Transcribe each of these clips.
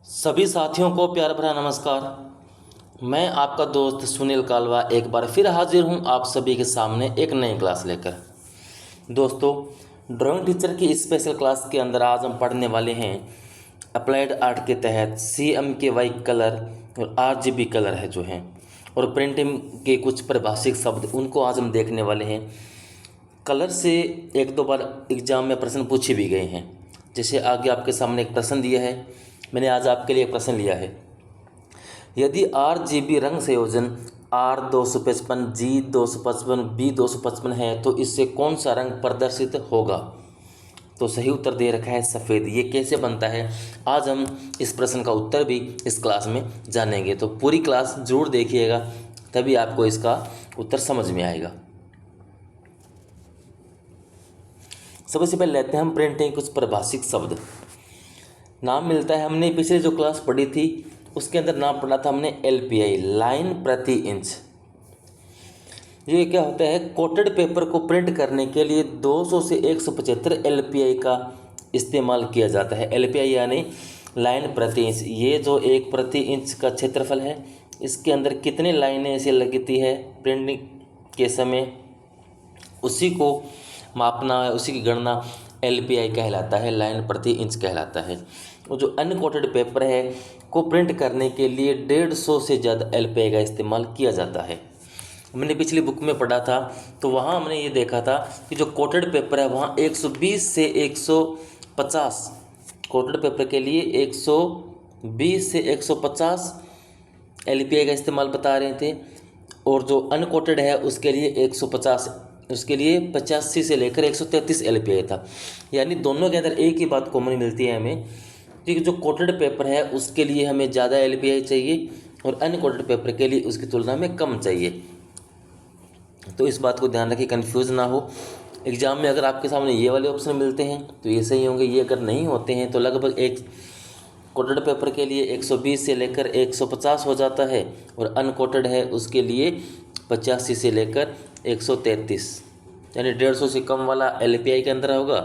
सभी साथियों को प्यार भरा नमस्कार। मैं आपका दोस्त सुनील कालवा एक बार फिर हाजिर हूं आप सभी के सामने एक नई क्लास लेकर। दोस्तों, ड्राइंग टीचर की स्पेशल क्लास के अंदर आज हम पढ़ने वाले हैं अप्लाइड आर्ट के तहत CMYK कलर और RGB कलर है जो हैं, और प्रिंटिंग के कुछ परिभाषिक शब्द उनको आज हम देखने वाले हैं। कलर से एक दो बार एग्जाम में प्रश्न पूछे भी गए हैं। जैसे आगे आपके सामने एक प्रश्न दिया है, मैंने आज आपके लिए एक प्रश्न लिया है। यदि RGB रंग संयोजन R255, G255, B255 है तो इससे कौन सा रंग प्रदर्शित होगा? तो सही उत्तर दे रखा है सफ़ेद। ये कैसे बनता है, आज हम इस प्रश्न का उत्तर भी इस क्लास में जानेंगे। तो पूरी क्लास जरूर देखिएगा, तभी आपको इसका उत्तर समझ में आएगा। सबसे पहले लेते हैं हम प्रिंटिंग कुछ परिभाषिक शब्द। नाम मिलता है, हमने पिछले जो क्लास पढ़ी थी उसके अंदर नाम पढ़ा था हमने LPI, लाइन प्रति इंच। ये क्या होता है, कोटेड पेपर को प्रिंट करने के लिए 200 से 175 LPI का इस्तेमाल किया जाता है। LPI यानी लाइन प्रति इंच। ये जो 1 प्रति इंच का क्षेत्रफल है, इसके अंदर कितने लाइनें ऐसे लगती है प्रिंटिंग के समय, उसी को मापना है, उसी की गणना LPI कहलाता है, लाइन प्रति इंच कहलाता है। और जो अनकोटेड पेपर है को प्रिंट करने के लिए 150 से ज़्यादा LPI का इस्तेमाल किया जाता है। मैंने पिछली बुक में पढ़ा था तो वहाँ हमने ये देखा था कि जो कोटेड पेपर है वहाँ 120 से 150, कोटेड पेपर के लिए 120 से 150 LPI का इस्तेमाल बता रहे थे, और जो अनकोटेड है उसके लिए 150, उसके लिए 85 से लेकर 133 LPI था। यानी दोनों के अंदर एक ही बात कॉमन मिलती है हमें कि जो कोटेड पेपर है उसके लिए हमें ज़्यादा LPI चाहिए और अनकोटेड पेपर के लिए उसकी तुलना में कम चाहिए। तो इस बात को ध्यान रखिए, कन्फ्यूज़ ना हो। एग्ज़ाम में अगर आपके सामने ये वाले ऑप्शन मिलते हैं तो ये सही होंगे, ये अगर नहीं होते हैं तो लगभग एक कोटेड पेपर के लिए 120 से लेकर 150 हो जाता है, और अनकोटेड है उसके लिए 85 से लेकर 133, यानी 150 से कम वाला LPI के अंदर होगा।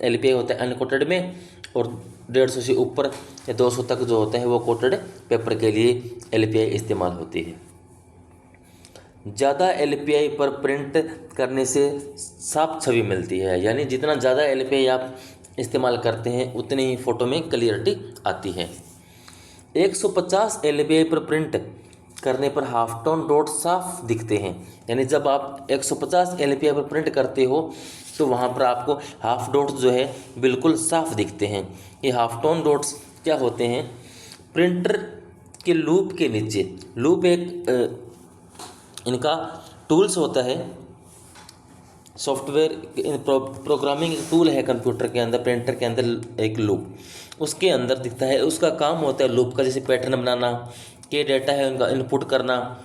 LPI होता है अनकोटेड में, और 150 से ऊपर या 200 तक जो होता है वो कोटेड पेपर के लिए LPI इस्तेमाल होती है। ज़्यादा LPI पर प्रिंट करने से साफ छवि मिलती है, यानी जितना ज़्यादा LPI आप इस्तेमाल करते हैं उतनी ही फ़ोटो में क्लियरिटी आती है। 150 LPI पर प्रिंट करने पर हाफ टोन डॉट साफ दिखते हैं, यानी जब आप 150 LPI पर प्रिंट करते हो तो वहाँ पर आपको हाफ डॉट्स जो है बिल्कुल साफ दिखते हैं। ये हाफ टोन डॉट्स क्या होते हैं, प्रिंटर के लूप के नीचे, लूप एक इनका टूल्स होता है, सॉफ्टवेयर प्रोग्रामिंग टूल है कंप्यूटर के अंदर, प्रिंटर के अंदर एक लूप उसके अंदर दिखता है। उसका काम होता है लूप का, जैसे पैटर्न बनाना, के डेटा है उनका इनपुट करना।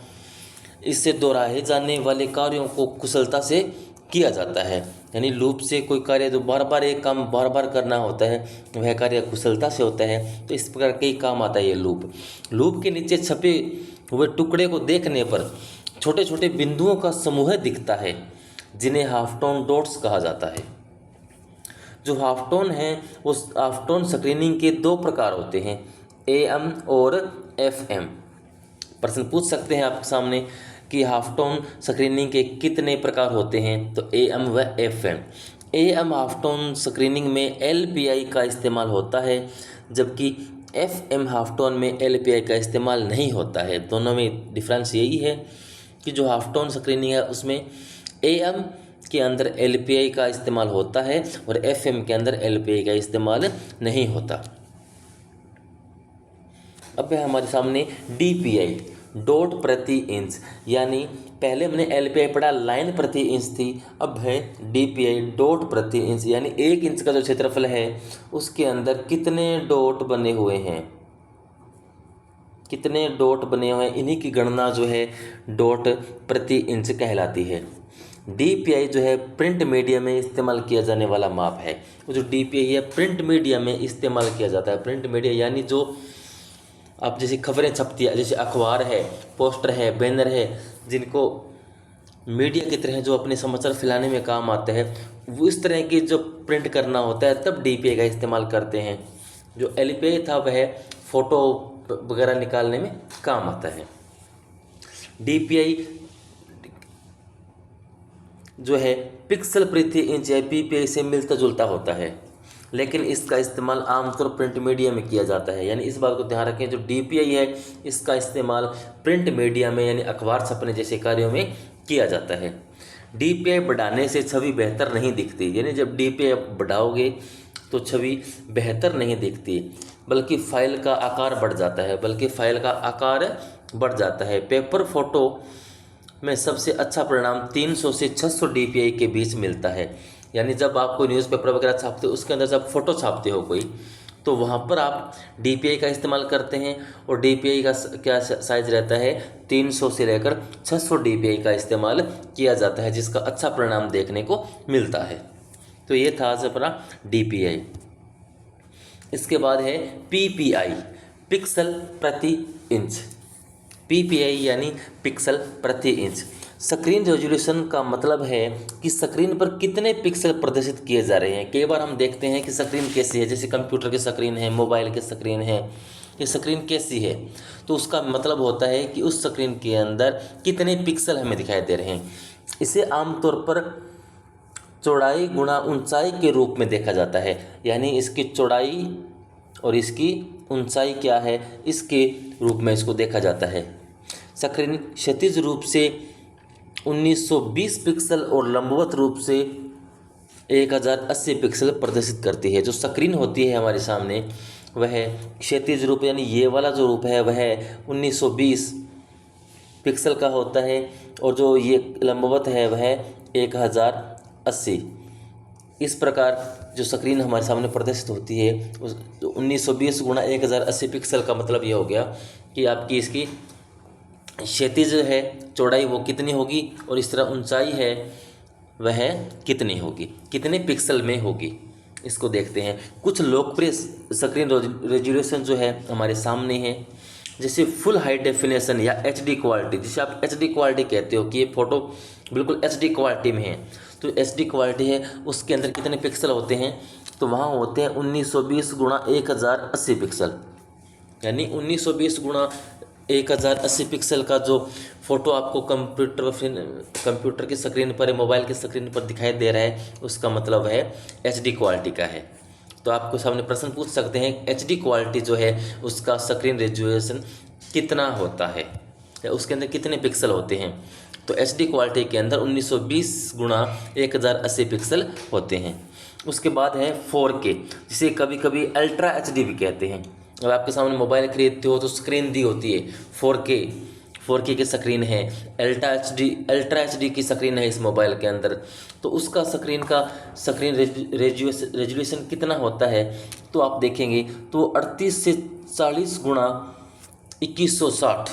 इससे दोहराए जाने वाले कार्यों को कुशलता से किया जाता है, यानी लूप से कोई कार्य जो बार बार एक काम बार बार करना होता है वह कार्य कुशलता से होता है। तो इस प्रकार के ही काम आता है ये लूप। लूप के नीचे छपे हुए टुकड़े को देखने पर छोटे छोटे बिंदुओं का समूह दिखता है, जिन्हें हाफ टोन डॉट्स कहा जाता है। जो हाफ टोन है उस हाफ टोन स्क्रीनिंग के 2 प्रकार होते हैं, AM और FM। प्रश्न पूछ सकते हैं आपके सामने कि हाफ टोन स्क्रीनिंग के कितने प्रकार होते हैं, तो AM व FM। AM half tone screening में LPI का इस्तेमाल होता है, जबकि FM हाफ टोन में LPI का इस्तेमाल नहीं होता है। दोनों में डिफरेंस यही है कि जो हाफ टोन स्क्रीनिंग है उसमें AM के अंदर LPI का इस्तेमाल होता है और FM के अंदर LPI का इस्तेमाल नहीं होता। अब है हमारे सामने DPI, डॉट प्रति इंच, यानी पहले हमने LPI पढ़ा लाइन प्रति इंच थी, अब है DPI, डॉट प्रति इंच, यानी 1 इंच का जो क्षेत्रफल है उसके अंदर कितने डॉट बने हुए हैं, कितने डॉट बने हुए हैं, इन्हीं की गणना जो है डॉट प्रति इंच कहलाती है। DPI जो है प्रिंट मीडिया में इस्तेमाल किया जाने वाला माप है। वो जो DPI है प्रिंट मीडिया में इस्तेमाल किया जाता है। प्रिंट मीडिया यानी जो आप जैसे खबरें छपती है, जैसे अखबार है, पोस्टर है, बैनर है, जिनको मीडिया की तरह जो अपने समाचार फैलाने में काम आते हैं, वो इस तरह की जो प्रिंट करना होता है तब DPI का इस्तेमाल करते हैं। जो LPI था वह फ़ोटो वगैरह निकालने में काम आता है। DPI जो है पिक्सल प्रति इंच या PPI से मिलता जुलता होता है, लेकिन इसका इस्तेमाल आमतौर प्रिंट मीडिया में किया जाता है। यानी इस बात को ध्यान रखें, जो DPI है इसका इस्तेमाल प्रिंट मीडिया में यानी अखबार छपने जैसे कार्यों में किया जाता है। DPI बढ़ाने से छवि बेहतर नहीं दिखती, यानी जब DPI बढ़ाओगे तो छवि बेहतर नहीं दिखती, बल्कि फाइल का आकार बढ़ जाता है। पेपर फोटो में सबसे अच्छा परिणाम 300 से 600 DPI के बीच मिलता है। यानी जब आप कोई न्यूज़पेपर वगैरह छापते हो, उसके अंदर जब फोटो छापते हो कोई, तो वहाँ पर आप DPI का इस्तेमाल करते हैं, और DPI का क्या साइज़ रहता है, 300 से लेकर 600 DPI का इस्तेमाल किया जाता है, जिसका अच्छा परिणाम देखने को मिलता है। तो ये था आज अपना DPI। इसके बाद है PPI, पिक्सल प्रति इंच। PPI यानी पिक्सल प्रति इंच। स्क्रीन रेजोल्यूशन का मतलब है कि स्क्रीन पर कितने पिक्सल प्रदर्शित किए जा रहे हैं। कई बार हम देखते हैं कि स्क्रीन कैसी है, जैसे कंप्यूटर की स्क्रीन है, मोबाइल की स्क्रीन है, ये स्क्रीन कैसी है, तो उसका मतलब होता है कि उस स्क्रीन के अंदर कितने पिक्सल हमें दिखाई दे रहे हैं। इसे आमतौर पर चौड़ाई गुणा ऊंचाई के रूप में देखा जाता है। यानी इसकी चौड़ाई और इसकी ऊंचाई क्या है, इसके रूप में इसको देखा जाता है। स्क्रीन क्षैतिज रूप से 1920 पिक्सल और लंबवत रूप से 1080 पिक्सल प्रदर्शित करती है। जो स्क्रीन होती है हमारे सामने, वह क्षैतिज रूप यानी ये वाला जो रूप है वह 1920 पिक्सल का होता है, और जो ये लंबवत है वह 1080। इस प्रकार जो स्क्रीन हमारे सामने प्रदर्शित होती है, 1920 गुणा 1080 पिक्सल का मतलब ये हो गया कि आपकी इसकी क्षैतिज है चौड़ाई वो कितनी होगी, और इस तरह ऊंचाई है वह कितनी होगी, कितने पिक्सल में होगी, इसको देखते हैं। कुछ लोकप्रिय स्क्रीन रेजोल्यूशन जो है हमारे सामने है, जैसे फुल हाई डेफिनेशन या HD क्वालिटी। जिसे आप HD क्वालिटी कहते हो कि ये फ़ोटो बिल्कुल HD क्वालिटी में है, तो HD क्वालिटी है उसके अंदर कितने पिक्सल होते हैं, तो वहाँ होते हैं 1920 गुणा 1080 पिक्सल। यानी 1920 गुणा 1080 पिक्सल का जो फ़ोटो आपको कंप्यूटर की स्क्रीन पर, मोबाइल की स्क्रीन पर दिखाई दे रहा है, उसका मतलब है HD क्वालिटी का है। तो आपको सामने प्रश्न पूछ सकते हैं HD क्वालिटी जो है उसका स्क्रीन रेजोल्यूशन कितना होता है, या उसके अंदर कितने पिक्सल होते हैं। तो HD क्वालिटी के अंदर 1920 गुणा 1080 पिक्सल होते हैं। उसके बाद है 4K, जिसे कभी कभी अल्ट्रा HD भी कहते हैं। अगर आपके सामने मोबाइल खरीदते हो तो स्क्रीन दी होती है 4K की स्क्रीन है, अल्ट्रा HD की स्क्रीन है इस मोबाइल के अंदर, तो उसका स्क्रीन रेजोल्यूशन कितना होता है, तो आप देखेंगे तो 38 से 40 गुणा 2160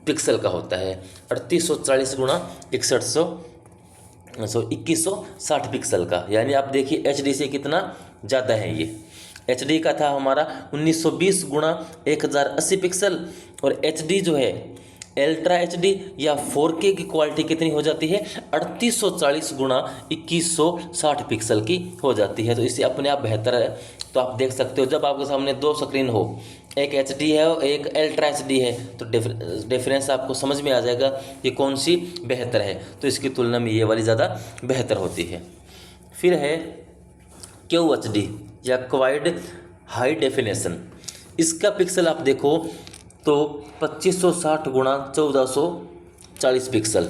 पिक्सल का होता है। 3840 गुणा 2160 पिक्सल का, यानी आप देखिए HD से कितना ज़्यादा है। ये HD का था हमारा 1920 गुणा 1080 पिक्सल, और HD जो है अल्ट्रा HD या 4K की क्वालिटी कितनी हो जाती है, 3840 गुणा 2160 पिक्सल की हो जाती है। तो इससे अपने आप बेहतर है। तो आप देख सकते हो जब आपके सामने दो स्क्रीन हो, एक HD है और एक अल्ट्रा HD है, तो डिफरेंस आपको समझ में आ जाएगा कि कौन सी बेहतर है। तो इसकी तुलना में ये वाली ज़्यादा बेहतर होती है। फिर है QHD या क्वाड हाई डेफिनेशन। इसका पिक्सल आप देखो तो 2560 गुणा 1440 पिक्सल,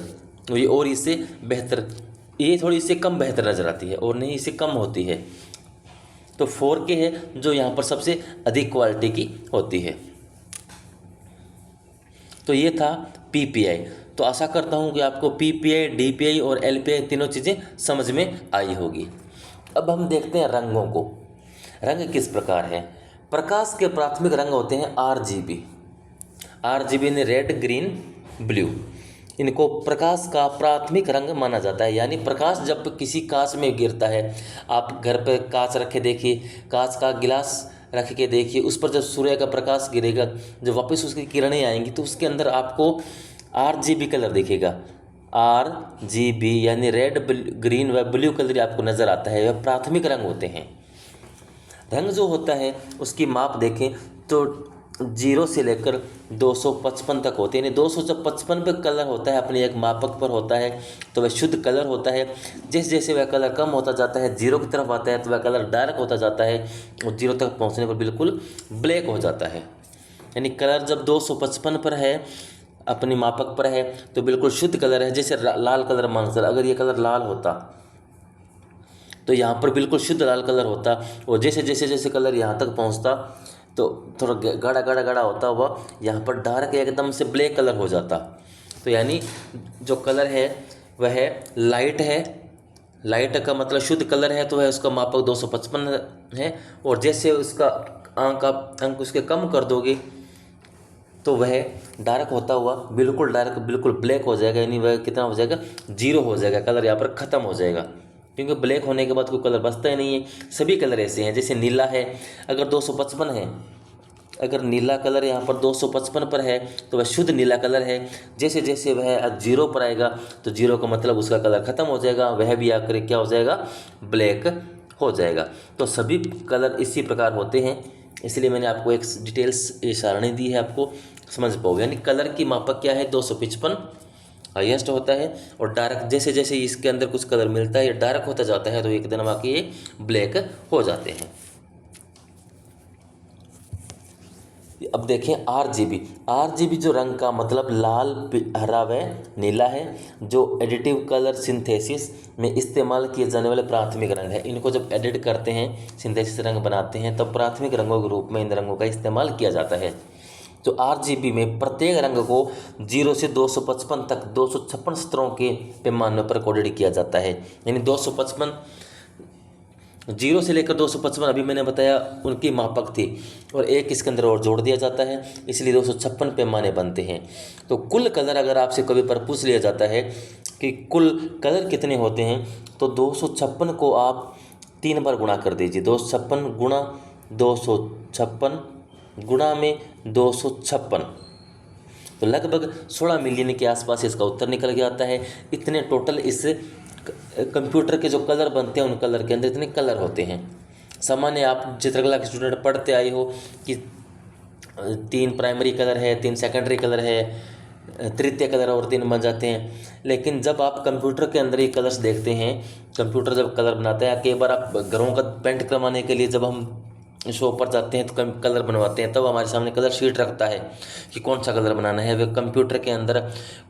और इससे बेहतर, ये थोड़ी इससे कम बेहतर नज़र आती है, और नहीं इससे कम होती है। तो 4K है जो यहाँ पर सबसे अधिक क्वालिटी की होती है। तो ये था PPI। तो आशा करता हूँ कि आपको PPI, DPI और LPI तीनों चीज़ें समझ में आई होगी। अब हम देखते हैं रंगों को। रंग किस प्रकार है। प्रकाश के प्राथमिक रंग होते हैं RGB ने रेड, ग्रीन, ब्लू। इनको प्रकाश का प्राथमिक रंग माना जाता है। यानी प्रकाश जब किसी कांच में गिरता है, आप घर पर कांच रखे देखिए, कांच का गिलास रख के देखिए, उस पर जब सूर्य का प्रकाश गिरेगा, जब वापस उसकी किरणें आएंगी तो उसके अंदर आपको RGB कलर दिखेगा। RGB यानी रेड, ग्रीन व ब्लू कलर आपको नज़र आता है, वह प्राथमिक रंग होते हैं। रंग जो होता है उसकी माप देखें तो 0 से लेकर 255 तक होते हैं। यानी 255 पे कलर होता है अपने एक मापक पर होता है तो वह शुद्ध कलर होता है। जैसे जैसे वह कलर कम होता जाता है, 0 की तरफ आता है तो वह कलर डार्क होता जाता है और 0 तक पहुंचने पर बिल्कुल ब्लैक हो जाता है। यानी कलर जब 255 पर है, अपनी मापक पर है, तो बिल्कुल शुद्ध कलर है। जैसे लाल कलर मान सर, अगर ये कलर लाल होता तो यहाँ पर बिल्कुल शुद्ध लाल कलर होता, और जैसे जैसे जैसे कलर यहाँ तक पहुँचता तो थोड़ा गाढ़ा गाढ़ा गाढ़ा होता हुआ यहाँ पर डार्क एकदम से ब्लैक कलर हो जाता। तो यानी जो कलर है वह लाइट है, लाइट का मतलब शुद्ध कलर है, तो वह उसका मापक 255 है। और जैसे उसका अंक उसके कम कर दोगे तो वह डार्क होता हुआ बिल्कुल डार्क, बिल्कुल ब्लैक हो जाएगा। यानी वह कितना हो जाएगा, 0 हो जाएगा, कलर यहाँ पर ख़त्म हो जाएगा, क्योंकि ब्लैक होने के बाद कोई कलर बचता ही नहीं है। सभी कलर ऐसे हैं। जैसे नीला है, अगर 255 है, अगर नीला कलर यहाँ पर 255 पर है तो वह शुद्ध नीला कलर है। जैसे जैसे वह 0 पर आएगा तो 0 का मतलब उसका कलर ख़त्म हो जाएगा, वह भी आकर क्या हो जाएगा, ब्लैक हो जाएगा। तो सभी कलर इसी प्रकार होते हैं, इसलिए मैंने आपको एक डिटेल्स ये सारणी दी है, आपको समझ पाओगे। यानी कलर की मापक क्या है, 255 हाईएस्ट होता है, और डार्क जैसे जैसे इसके अंदर कुछ कलर मिलता है, ये डार्क होता जाता है तो एकदम आके ये ब्लैक हो जाते हैं। अब देखें आरजीबी जो रंग का मतलब लाल, हरा व नीला है, जो एडिटिव कलर सिंथेसिस में इस्तेमाल किए जाने वाले प्राथमिक रंग है। इनको जब एडिट करते हैं, सिंथेसिस रंग बनाते हैं, तब प्राथमिक रंगों के रूप में इन रंगों का इस्तेमाल किया जाता है। तो आरजीबी में प्रत्येक रंग को 0 से 255 तक 256 स्तरों के पैमाने पर कोडेड किया जाता है। यानी 255, 0 से लेकर 255 अभी मैंने बताया उनकी मापक थी, और एक इसके अंदर और जोड़ दिया जाता है, इसलिए 256 पैमाने बनते हैं। तो कुल कलर अगर आपसे कभी पर पूछ लिया जाता है कि कुल कलर कितने होते हैं, तो 256 को आप 3 बार गुणा कर दीजिए। 256 गुणा 256 गुणा में 256, तो लगभग 16 मिलियन के आसपास इसका उत्तर निकल के आता है। इतने टोटल इस कंप्यूटर के जो कलर बनते हैं, उन कलर के अंदर इतने कलर होते हैं। सामान्य आप चित्रकला के स्टूडेंट पढ़ते आए हो कि 3 प्राइमरी कलर है, 3 सेकेंडरी कलर है, तृतीय कलर और 3 बन जाते हैं। लेकिन जब आप कंप्यूटर के अंदर ये कलर्स देखते हैं, कंप्यूटर जब कलर बनाता है, कई बार आप घरों का पेंट करवाने के लिए जब हम शॉप पर जाते हैं तो कलर बनवाते हैं, तब हमारे सामने कलर शीट रखता है कि कौन सा कलर बनाना है। वे कंप्यूटर के अंदर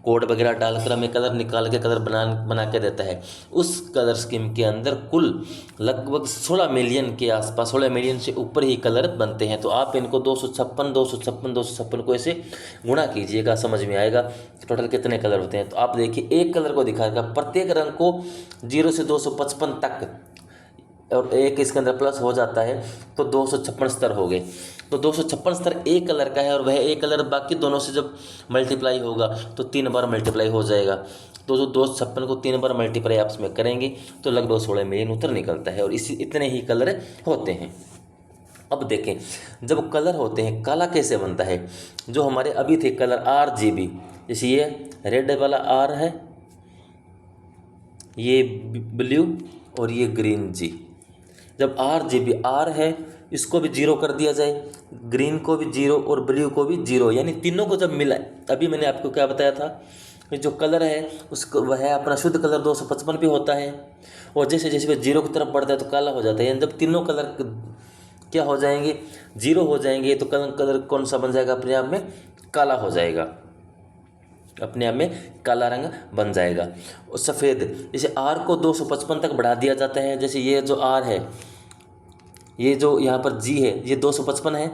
कोड वगैरह डालकर हमें कलर निकाल के कलर बना के देता है। उस कलर स्कीम के अंदर कुल लगभग 16 मिलियन के आसपास, 16 मिलियन से ऊपर ही कलर बनते हैं। तो आप इनको 256 को ऐसे गुणा कीजिएगा, समझ में आएगा टोटल कितने कलर होते हैं। तो आप देखिए, एक कलर को दिखाएगा, प्रत्येक रंग को 0 से 255 तक, और एक इसके अंदर प्लस हो जाता है तो 256 स्तर हो गए। तो 256 स्तर एक कलर का है, और वह एक कलर बाकी दोनों से जब मल्टीप्लाई होगा तो 3 बार मल्टीप्लाई हो जाएगा। तो जो 256 को 3 बार मल्टीप्लाई आपस में करेंगे तो लगभग 16 मिलियन उत्तर निकलता है, और इतने ही कलर होते हैं। अब देखें, जब कलर होते हैं, काला कैसे बनता है। जो हमारे अभी थे कलर RGB, जैसे ये रेड वाला R है, ये ब्लू और ये ग्रीन जी। जब RGB R है, इसको भी 0 कर दिया जाए, ग्रीन को भी 0 और ब्लू को भी 0, यानी तीनों को जब मिला, अभी मैंने आपको क्या बताया था कि जो कलर है उसको वह अपना शुद्ध कलर 255 पे होता है, और जैसे जैसे वह 0 की तरफ बढ़ता है तो काला हो जाता है। यानी जब तीनों कलर क्या हो जाएंगे, 0 हो जाएंगे, तो कलर कौन सा बन जाएगा, अपने आप में काला हो जाएगा, अपने आप में काला रंग बन जाएगा। और सफ़ेद, जैसे R को 255 तक बढ़ा दिया जाता है। जैसे ये जो R है, ये जो यहाँ पर G है, ये 255 है,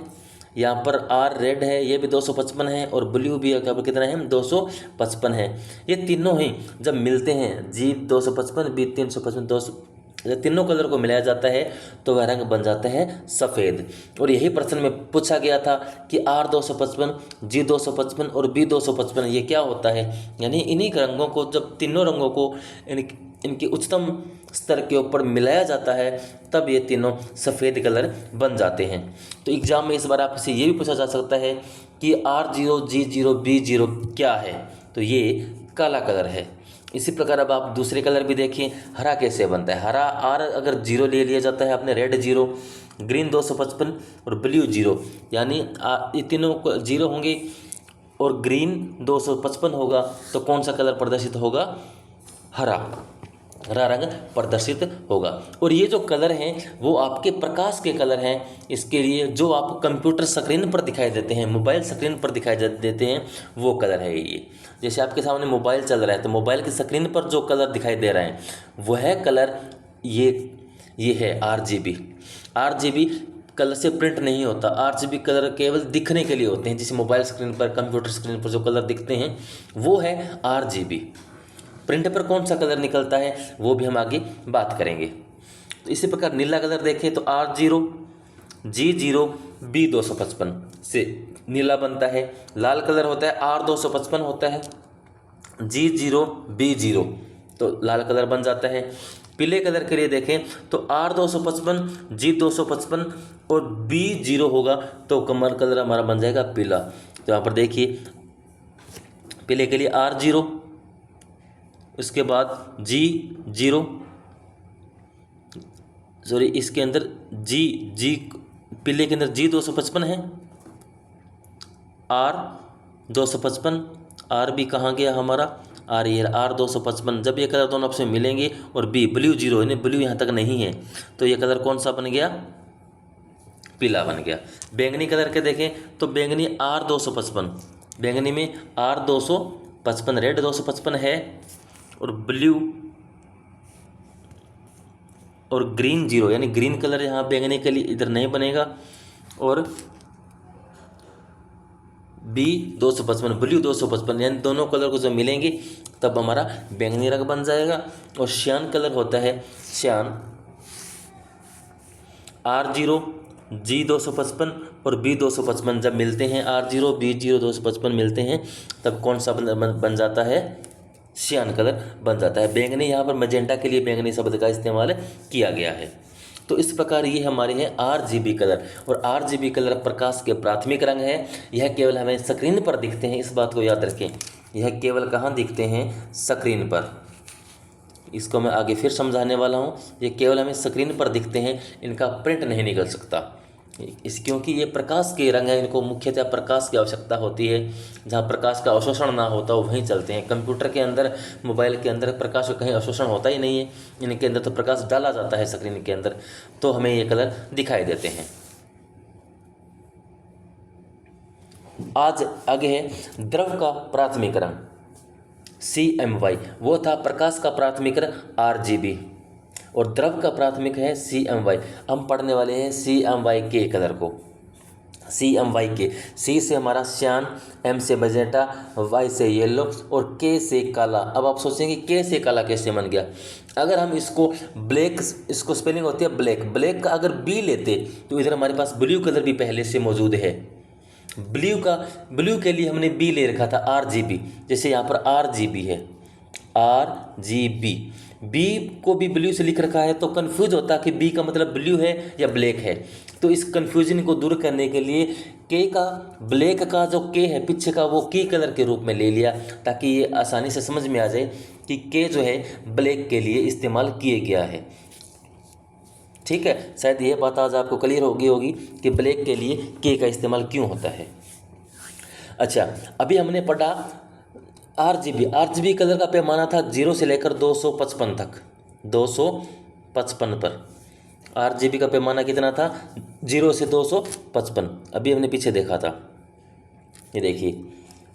यहाँ पर R रेड है, ये भी 255 है, और ब्लू भी यहाँ पर कितना है, 255 है। ये तीनों ही जब मिलते हैं, G 255, B 355, 200, जब तीनों कलर को मिलाया जाता है तो वह रंग बन जाता है सफ़ेद। और यही प्रश्न में पूछा गया था कि R 255, G 255 और B 255 ये क्या होता है। यानी इन्हीं रंगों को, जब तीनों रंगों को इनके उच्चतम स्तर के ऊपर मिलाया जाता है, तब ये तीनों सफ़ेद कलर बन जाते हैं। तो एग्ज़ाम में इस बार आपसे ये भी पूछा जा सकता है कि R0, G0, B0 क्या है, तो ये काला कलर है। इसी प्रकार अब आप दूसरे कलर भी देखिए, हरा कैसे बनता है। हरा R अगर 0 ले लिया जाता है, आपने रेड 0, ग्रीन 255 और ब्लू 0, यानी ये तीनों 0 होंगे और ग्रीन 255 होगा तो कौन सा कलर प्रदर्शित होगा? हरा रंग प्रदर्शित होगा। और ये जो कलर हैं वो आपके प्रकाश के कलर हैं। इसके लिए जो आप कंप्यूटर स्क्रीन पर दिखाई देते हैं, मोबाइल स्क्रीन पर दिखाई देते हैं, वो कलर है ये। जैसे आपके सामने मोबाइल चल रहा है तो मोबाइल की स्क्रीन पर जो कलर दिखाई दे रहा है वह कलर ये है RGB कलर से प्रिंट नहीं होता। RGB कलर केवल दिखने के लिए होते हैं। जैसे मोबाइल स्क्रीन पर, कंप्यूटर स्क्रीन पर जो कलर दिखते हैं वो है RGB। प्रिंट पर कौन सा कलर निकलता है वो भी हम आगे बात करेंगे। तो इसी प्रकार नीला कलर देखें तो R0 G0 B255 से नीला बनता है। लाल कलर होता है R255 होता है G0 B0, तो लाल कलर बन जाता है। पीले कलर के लिए देखें तो R255 G255 और B0 होगा तो कमर कलर हमारा बन जाएगा पीला। तो यहाँ पर देखिए पीले के लिए R0, उसके बाद G0, सॉरी इसके अंदर G पीले के अंदर G255 है, R255, R भी कहाँ गया हमारा? R ये R255। जब ये कलर दोनों आपस में मिलेंगे और ब्लू 0 यानी ब्लू यहाँ तक नहीं है तो ये कलर कौन सा बन गया? पीला बन गया। बैंगनी कलर के देखें तो बैंगनी R255, बैंगनी में R255 रेड 255 है और ब्लू और ग्रीन 0 यानी ग्रीन कलर यहाँ बैंगनी के लिए इधर नहीं बनेगा और B255 ब्लू 255 यानी दोनों कलर को जब मिलेंगे तब हमारा बैंगनी रंग बन जाएगा। और श्यान कलर होता है श्यान R0 G255 और B255 जब मिलते हैं R0 B0 255 मिलते हैं तब कौन सा बन जाता है? श्यान कलर बन जाता है। बैंगनी यहाँ पर मैजेंटा के लिए बैंगनी शब्द का इस्तेमाल किया गया है। तो इस प्रकार ये हमारे हैं RGB कलर। और RGB कलर प्रकाश के प्राथमिक रंग है। यह केवल हमें स्क्रीन पर दिखते हैं, इस बात को याद रखें। यह केवल कहाँ दिखते हैं? स्क्रीन पर। इसको मैं आगे फिर समझाने वाला हूँ। ये केवल हमें स्क्रीन पर दिखते हैं, इनका प्रिंट नहीं निकल सकता क्योंकि ये प्रकाश के रंग है। इनको मुख्यतः प्रकाश की आवश्यकता होती है। जहाँ प्रकाश का अवशोषण ना होता हो वहीं चलते हैं। कंप्यूटर के अंदर, मोबाइल के अंदर प्रकाश का कहीं अवशोषण होता ही नहीं है। इनके अंदर तो प्रकाश डाला जाता है स्क्रीन के अंदर, तो हमें ये कलर दिखाई देते हैं। आज आगे है द्रव का प्राथमिक रंग CMY। वो था प्रकाश का प्राथमिक रंग RGB और द्रव का प्राथमिक है CMY। हम पढ़ने वाले हैं CMY के कलर को। CMY के C से हमारा श्यान, M से मैजेंटा, Y से येलो और K से काला। अब आप सोचेंगे K से काला कैसे बन गया? अगर हम इसको ब्लैक, इसको स्पेलिंग होती है ब्लैक का अगर B लेते तो इधर हमारे पास ब्लू कलर भी पहले से मौजूद है। ब्लू के लिए हमने B ले रखा था RGB। जैसे यहाँ पर RGB है, RGB, B को भी ब्लू से लिख रखा है तो कंफ्यूज होता है कि B का मतलब ब्लू है या ब्लैक है। तो इस कंफ्यूजन को दूर करने के लिए K का, ब्लैक का जो K है पीछे का, वो की कलर के रूप में ले लिया ताकि ये आसानी से समझ में आ जाए कि K जो है ब्लैक के लिए इस्तेमाल किया गया है। ठीक है, शायद ये बात आज आपको क्लियर होगी कि ब्लैक के लिए K का इस्तेमाल क्यों होता है। अच्छा, अभी हमने पढ़ा RGB कलर का पैमाना था 0 से लेकर 255 तक। 255 पर RGB का पैमाना कितना था? 0 से 255। अभी हमने पीछे देखा था, ये देखिए,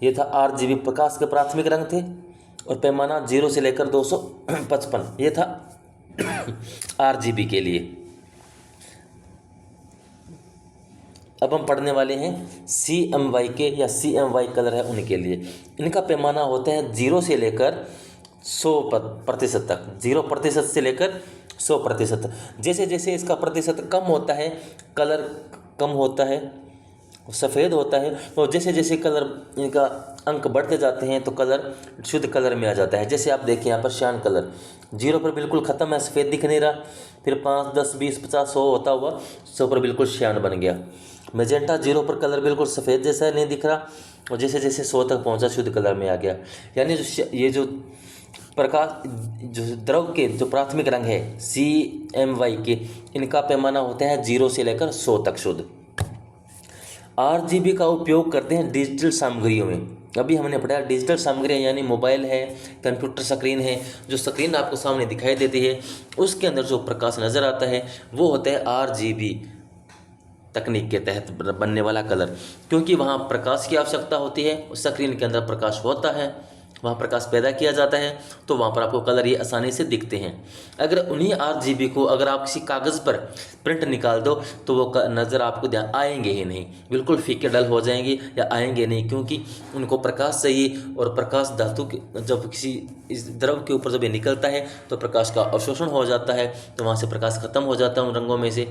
ये था RGB, प्रकाश के प्राथमिक रंग थे और पैमाना 0 से लेकर 255, ये था RGB के लिए। अब हम पढ़ने वाले हैं CMY के, या CMY कलर है उनके लिए। इनका पैमाना होता है 0 से लेकर 100% तक। 0% से लेकर 100%। जैसे जैसे इसका प्रतिशत कम होता है, कलर कम होता है, सफ़ेद होता है, और जैसे जैसे कलर इनका अंक बढ़ते जाते हैं तो कलर शुद्ध कलर में आ जाता है। जैसे आप देखिए यहाँ पर श्यान कलर 0 पर बिल्कुल ख़त्म है, सफ़ेद दिख नहीं रहा, फिर 5, 10, 20, 50, 100 होता हुआ 100 पर बिल्कुल श्यान बन गया। मैजेंटा 0 पर कलर बिल्कुल सफ़ेद जैसा नहीं दिख रहा और जैसे जैसे 100 तक पहुंचा शुद्ध कलर में आ गया। यानी ये जो प्रकाश जो द्रव के जो प्राथमिक रंग है CMY के, इनका पैमाना होता है 0 से लेकर 100 तक शुद्ध। RGB का उपयोग करते हैं डिजिटल सामग्रियों में। अभी हमने पढ़ा डिजिटल सामग्रियाँ यानी मोबाइल है, कंप्यूटर स्क्रीन है, जो स्क्रीन आपको सामने दिखाई देती है उसके अंदर जो प्रकाश नज़र आता है वो होता है RGB तकनीक के तहत बनने वाला कलर, क्योंकि वहाँ प्रकाश की आवश्यकता होती है, उस स्क्रीन के अंदर प्रकाश होता है, वहाँ प्रकाश पैदा किया जाता है, तो वहाँ पर आपको कलर ये आसानी से दिखते हैं। अगर उन्हीं RGB को अगर आप किसी कागज़ पर प्रिंट निकाल दो तो वो नज़र आपको ध्यान आएंगे ही नहीं, बिल्कुल फीके डल हो जाएंगे या आएंगे नहीं, क्योंकि उनको प्रकाश चाहिए और प्रकाश धातु के जब किसी इस द्रव के ऊपर जब ये निकलता है तो प्रकाश का अवशोषण हो जाता है, तो वहाँ से प्रकाश खत्म हो जाता है उन रंगों में से,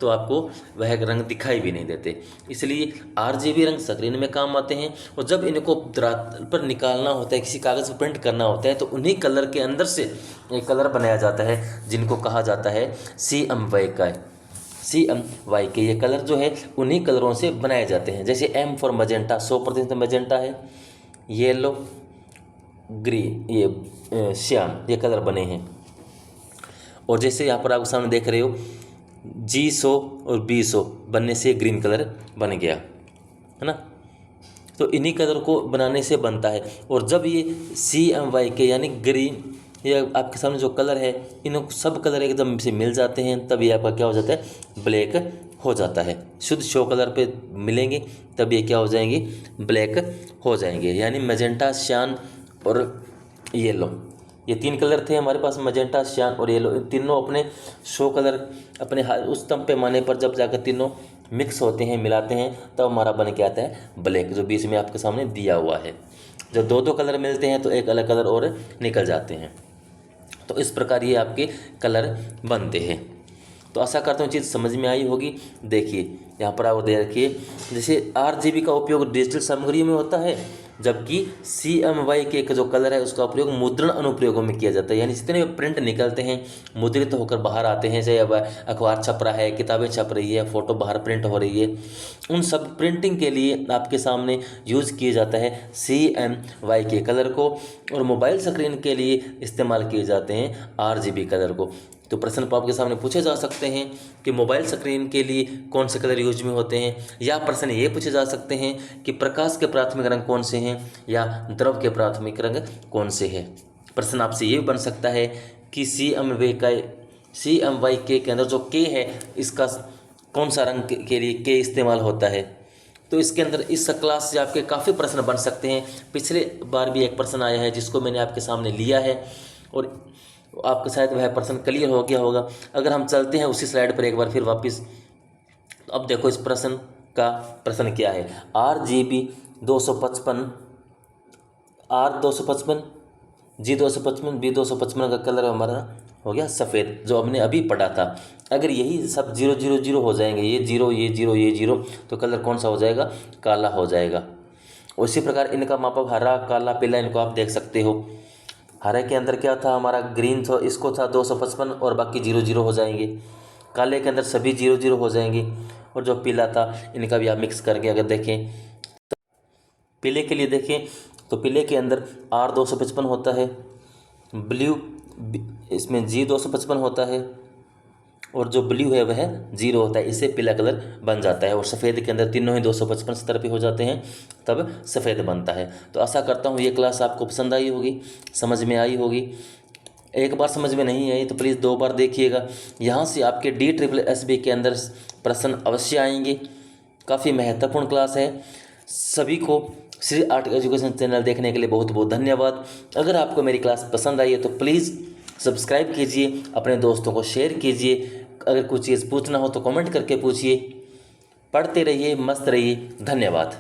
तो आपको वह रंग दिखाई भी नहीं देते। इसलिए RGB रंग स्क्रीन में काम आते हैं, और जब इनको दरात पर निकालना होता है, किसी कागज़ पर प्रिंट करना होता है, तो उन्हीं कलर के अंदर से एक कलर बनाया जाता है जिनको कहा जाता है CMY के। ये कलर जो है उन्हीं कलरों से बनाए जाते हैं। जैसे M फॉर मजेंटा, 100% मजेंटा है, येलो, ग्रीन, ये श्याम, ये कलर बने हैं। और जैसे यहाँ पर आप सामने देख रहे हो G100 और B100 बनने से ग्रीन कलर बन गया है ना, तो इन्हीं कलर को बनाने से बनता है। और जब ये CMY के यानी ग्रीन, ये आपके सामने जो कलर है, इन सब कलर एकदम से मिल जाते हैं, तब ये आपका क्या हो जाता है, ब्लैक हो जाता है। शुद्ध शो कलर पे मिलेंगे तब ये क्या हो जाएंगे, ब्लैक हो जाएंगे। यानी मैजेंटा, श्यान और येलो, ये 3 कलर थे हमारे पास, मैजेंटा, श्यान और येलो। तीनों अपने शो कलर अपने उच्चतम पैमाने पर जब जाकर तीनों मिक्स होते हैं, मिलाते हैं, तब हमारा बन के आता है ब्लैक, जो बीच में आपके सामने दिया हुआ है। जब 2-2 कलर मिलते हैं तो एक अलग कलर और निकल जाते हैं। तो इस प्रकार ये आपके कलर बनते हैं। तो आशा करता हूँ चीज़ समझ में आई होगी। देखिए यहाँ पर आप देखिए, जैसे RGB का उपयोग डिजिटल सामग्रियों में होता है, जबकि CMY के जो कलर है उसका उपयोग मुद्रण अनुप्रयोगों में किया जाता है। यानी जितने भी प्रिंट निकलते हैं, मुद्रित होकर बाहर आते हैं, चाहे अब अखबार छप रहा है, किताबें छप रही है, फ़ोटो बाहर प्रिंट हो रही है, उन सब प्रिंटिंग के लिए आपके सामने यूज़ किया जाता है CMY के कलर को, और मोबाइल स्क्रीन के लिए इस्तेमाल किए जाते हैं RGB कलर को। तो प्रश्न आपके सामने पूछे जा सकते हैं कि मोबाइल स्क्रीन के लिए कौन से कलर यूज में होते हैं, या प्रश्न ये पूछे जा सकते हैं कि प्रकाश के प्राथमिक रंग कौन से हैं या द्रव के प्राथमिक रंग कौन से हैं। प्रश्न आपसे ये बन सकता है कि CMY के अंदर जो K है, इसका कौन सा रंग के लिए K इस्तेमाल होता है। तो इसके अंदर इस क्लास से आपके काफ़ी प्रश्न बन सकते हैं। पिछले बार भी एक प्रश्न आया है जिसको मैंने आपके सामने लिया है, और आपको शायद वह प्रश्न क्लियर हो गया होगा। अगर हम चलते हैं उसी स्लाइड पर एक बार फिर वापस, तो अब देखो इस प्रश्न का प्रश्न क्या है। RGB 255, R255, G255, B255 का कलर हमारा हो गया सफ़ेद, जो हमने अभी पढ़ा था। अगर यही सब 0 0 0 हो जाएंगे, ये 0 ये 0 ये 0, तो कलर कौन सा हो जाएगा, काला हो जाएगा। उसी प्रकार इनका मापक हरा, काला, पीला, इनको आप देख सकते हो। हरे के अंदर क्या था हमारा, ग्रीन था, इसको था 255 और बाकी 0 0 हो जाएंगे। काले के अंदर सभी 0 0 हो जाएंगे, और जो पीला था इनका भी आप मिक्स करके अगर देखें तो पीले के लिए देखें तो पीले के अंदर R255 होता है, ब्लू इसमें G255 होता है, और जो ब्लू है वह 0 होता है, इससे पीला कलर बन जाता है। और सफ़ेद के अंदर तीनों ही 255 सतर पे हो जाते हैं, तब सफ़ेद बनता है। तो आशा करता हूँ ये क्लास आपको पसंद आई होगी, समझ में आई होगी। एक बार समझ में नहीं आई तो प्लीज़ 2 बार देखिएगा। यहाँ से आपके DSSB के अंदर प्रश्न अवश्य आएंगे। काफ़ी महत्वपूर्ण क्लास है। सभी को श्री आर्ट एजुकेशन चैनल देखने के लिए बहुत बहुत धन्यवाद। अगर आपको मेरी क्लास पसंद आई है तो प्लीज़ सब्सक्राइब कीजिए, अपने दोस्तों को शेयर कीजिए। अगर कुछ चीज़ पूछना हो तो कमेंट करके पूछिए। पढ़ते रहिए, मस्त रहिए। धन्यवाद।